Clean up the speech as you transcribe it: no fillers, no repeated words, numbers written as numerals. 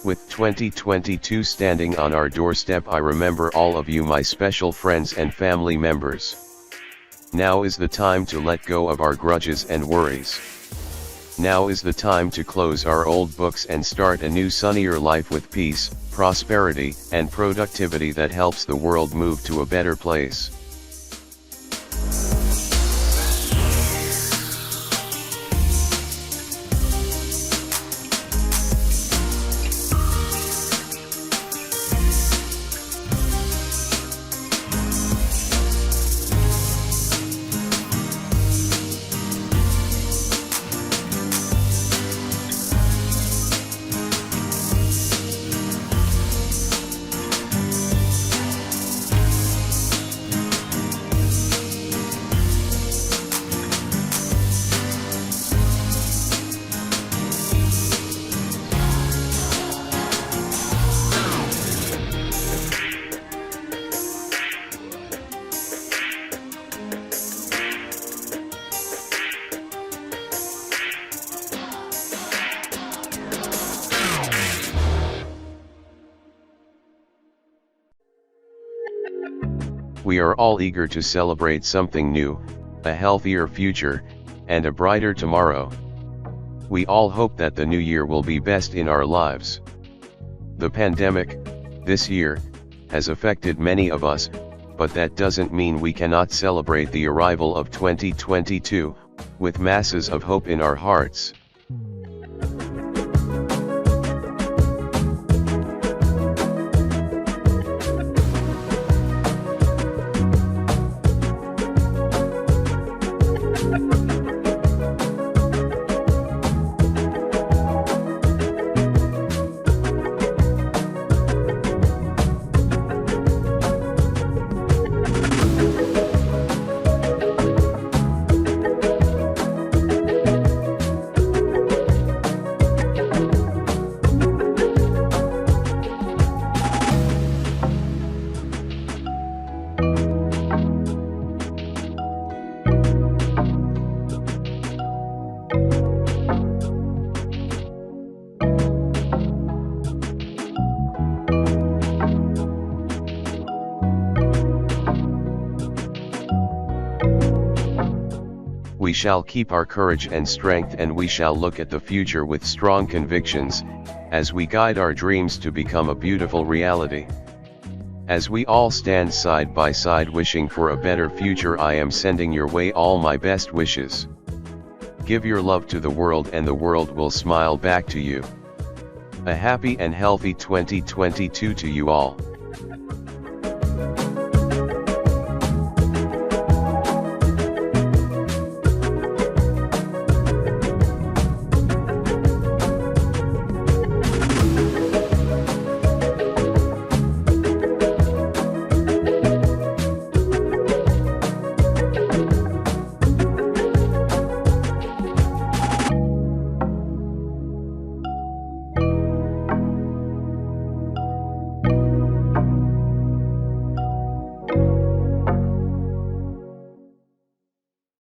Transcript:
With 2022 standing on our doorstep, I remember all of you, my special friends and family members. Now is the time to let go of our grudges and worries. Now is the time to close our old books and start a new sunnier life with peace, prosperity, and productivity that helps the world move to a better place. We are all eager to celebrate something new, a healthier future, and a brighter tomorrow. We all hope that the new year will be best in our lives. The pandemic, this year, has affected many of us, but that doesn't mean we cannot celebrate the arrival of 2022, with masses of hope in our hearts. We shall keep our courage and strength, and we shall look at the future with strong convictions, as we guide our dreams to become a beautiful reality. As we all stand side by side wishing for a better future, I am sending your way all my best wishes. Give your love to the world and the world will smile back to you. A happy and healthy 2022 to you all.